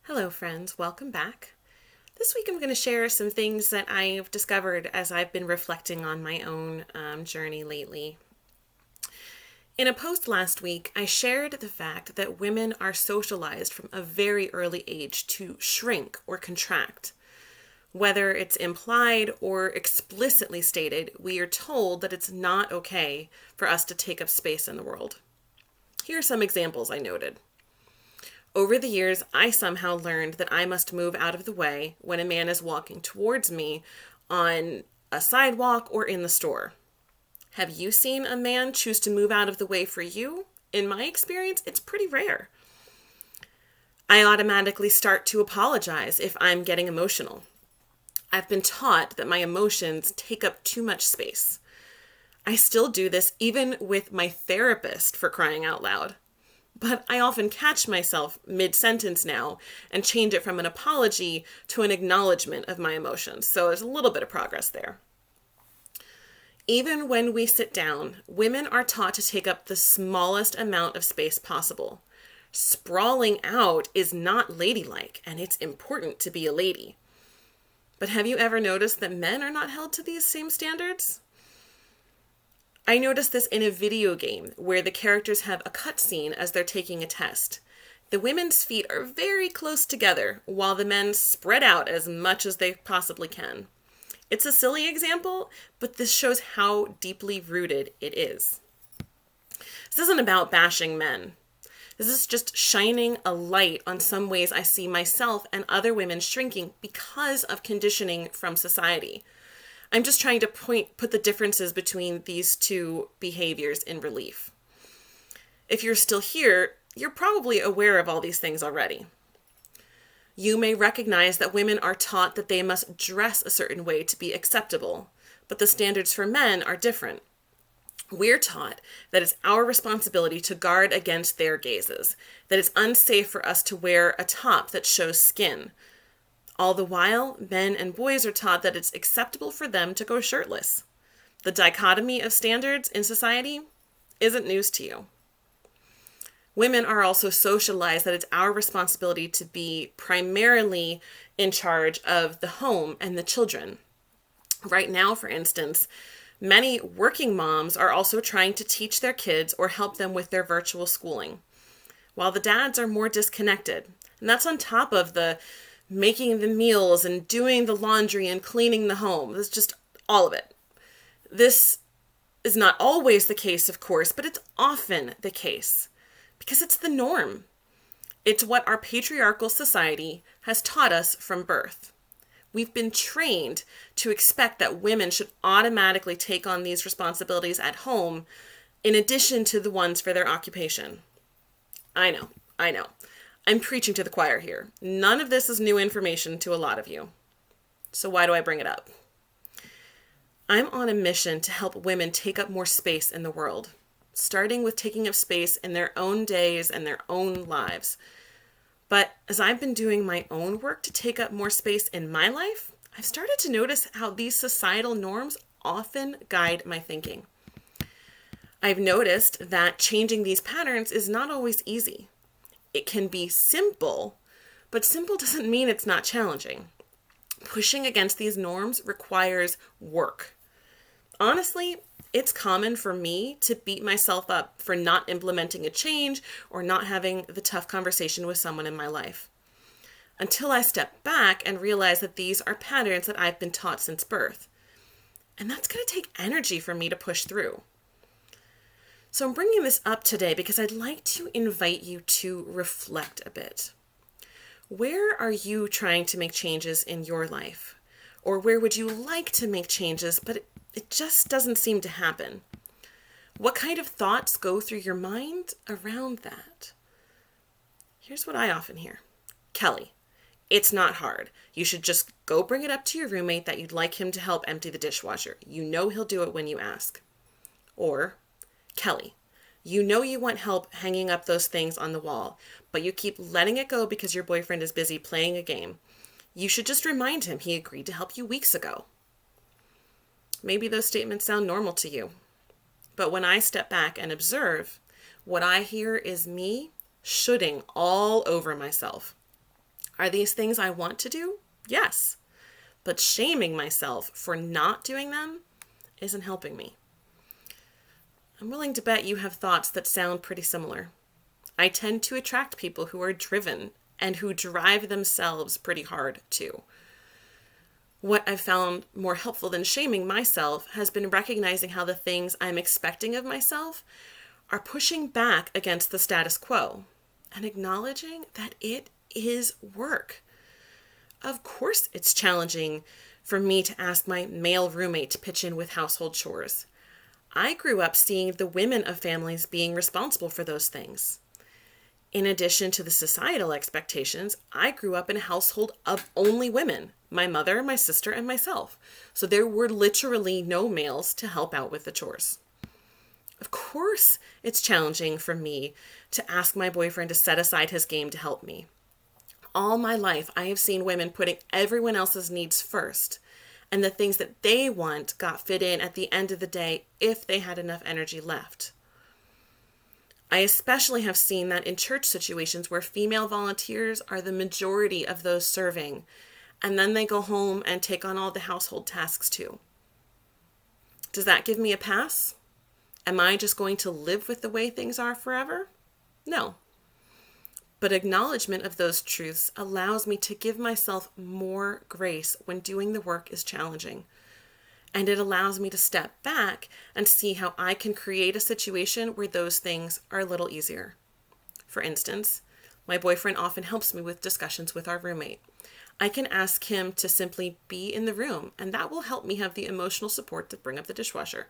Hello, friends. Welcome back. This week I'm going to share some things that I've discovered as I've been reflecting on my own journey lately. In a post last week, I shared the fact that women are socialized from a very early age to shrink or contract. Whether it's implied or explicitly stated, we are told that it's not okay for us to take up space in the world. Here are some examples I noted. Over the years, I somehow learned that I must move out of the way when a man is walking towards me on a sidewalk or in the store. Have you seen a man choose to move out of the way for you? In my experience, it's pretty rare. I automatically start to apologize if I'm getting emotional. I've been taught that my emotions take up too much space. I still do this even with my therapist, for crying out loud. But I often catch myself mid-sentence now and change it from an apology to an acknowledgement of my emotions. So there's a little bit of progress there. Even when we sit down, women are taught to take up the smallest amount of space possible. Sprawling out is not ladylike, and it's important to be a lady. But have you ever noticed that men are not held to these same standards? I noticed this in a video game where the characters have a cutscene as they're taking a test. The women's feet are very close together while the men spread out as much as they possibly can. It's a silly example, but this shows how deeply rooted it is. This isn't about bashing men. This is just shining a light on some ways I see myself and other women shrinking because of conditioning from society. I'm just trying to put the differences between these two behaviors in relief. If you're still here, you're probably aware of all these things already. You may recognize that women are taught that they must dress a certain way to be acceptable, but the standards for men are different. We're taught that it's our responsibility to guard against their gazes, that it's unsafe for us to wear a top that shows skin. All the while, men and boys are taught that it's acceptable for them to go shirtless. The dichotomy of standards in society isn't news to you. Women are also socialized that it's our responsibility to be primarily in charge of the home and the children. Right now, for instance, many working moms are also trying to teach their kids or help them with their virtual schooling, while the dads are more disconnected. And that's on top of the making the meals and doing the laundry and cleaning the home. It's just all of it. This is not always the case, of course, but it's often the case because it's the norm. It's what our patriarchal society has taught us from birth. We've been trained to expect that women should automatically take on these responsibilities at home in addition to the ones for their occupation. I know. I'm preaching to the choir here. None of this is new information to a lot of you. So why do I bring it up? I'm on a mission to help women take up more space in the world, starting with taking up space in their own days and their own lives. But as I've been doing my own work to take up more space in my life, I've started to notice how these societal norms often guide my thinking. I've noticed that changing these patterns is not always easy. It can be simple, but simple doesn't mean it's not challenging. Pushing against these norms requires work. Honestly, it's common for me to beat myself up for not implementing a change or not having the tough conversation with someone in my life. Until I step back and realize that these are patterns that I've been taught since birth. And that's going to take energy for me to push through. So I'm bringing this up today because I'd like to invite you to reflect a bit. Where are you trying to make changes in your life? Or where would you like to make changes, but it just doesn't seem to happen? What kind of thoughts go through your mind around that? Here's what I often hear. Kelly, it's not hard. You should just go bring it up to your roommate that you'd like him to help empty the dishwasher. You know he'll do it when you ask. Or, Kelly, you know you want help hanging up those things on the wall, but you keep letting it go because your boyfriend is busy playing a game. You should just remind him he agreed to help you weeks ago. Maybe those statements sound normal to you, but when I step back and observe, what I hear is me shoulding all over myself. Are these things I want to do? Yes. But shaming myself for not doing them isn't helping me. I'm willing to bet you have thoughts that sound pretty similar. I tend to attract people who are driven and who drive themselves pretty hard too. What I've found more helpful than shaming myself has been recognizing how the things I'm expecting of myself are pushing back against the status quo and acknowledging that it is work. Of course, it's challenging for me to ask my male roommate to pitch in with household chores. I grew up seeing the women of families being responsible for those things. In addition to the societal expectations, I grew up in a household of only women, my mother, my sister, and myself. So there were literally no males to help out with the chores. Of course, it's challenging for me to ask my boyfriend to set aside his game to help me. All my life, I have seen women putting everyone else's needs first, and the things that they want got fit in at the end of the day if they had enough energy left. I especially have seen that in church situations where female volunteers are the majority of those serving, and then they go home and take on all the household tasks too. Does that give me a pass? Am I just going to live with the way things are forever? No. But acknowledgement of those truths allows me to give myself more grace when doing the work is challenging. And it allows me to step back and see how I can create a situation where those things are a little easier. For instance, my boyfriend often helps me with discussions with our roommate. I can ask him to simply be in the room, and that will help me have the emotional support to bring up the dishwasher.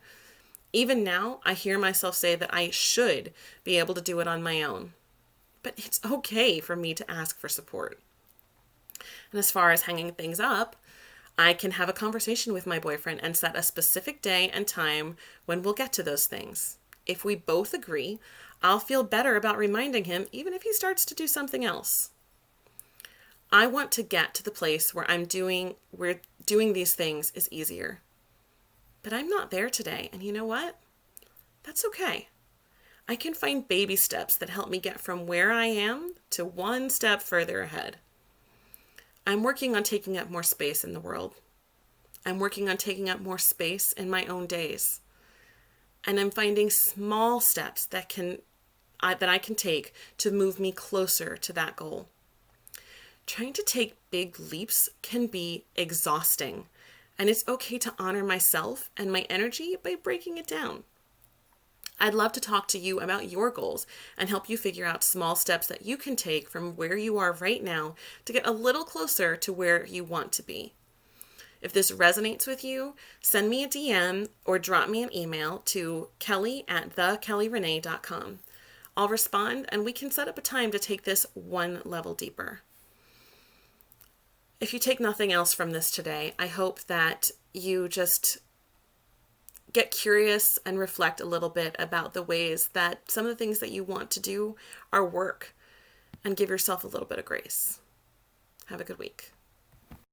Even now, I hear myself say that I should be able to do it on my own. But it's okay for me to ask for support. And as far as hanging things up, I can have a conversation with my boyfriend and set a specific day and time when we'll get to those things. If we both agree, I'll feel better about reminding him even if he starts to do something else. I want to get to the place where doing these things is easier. But I'm not there today, and you know what? That's okay. I can find baby steps that help me get from where I am to one step further ahead. I'm working on taking up more space in the world. I'm working on taking up more space in my own days. And I'm finding small steps that I can take to move me closer to that goal. Trying to take big leaps can be exhausting, and it's okay to honor myself and my energy by breaking it down. I'd love to talk to you about your goals and help you figure out small steps that you can take from where you are right now to get a little closer to where you want to be. If this resonates with you, send me a DM or drop me an email to kelly@thekellyrenee.com. I'll respond and we can set up a time to take this one level deeper. If you take nothing else from this today, I hope that you just get curious and reflect a little bit about the ways that some of the things that you want to do are work, and give yourself a little bit of grace. Have a good week.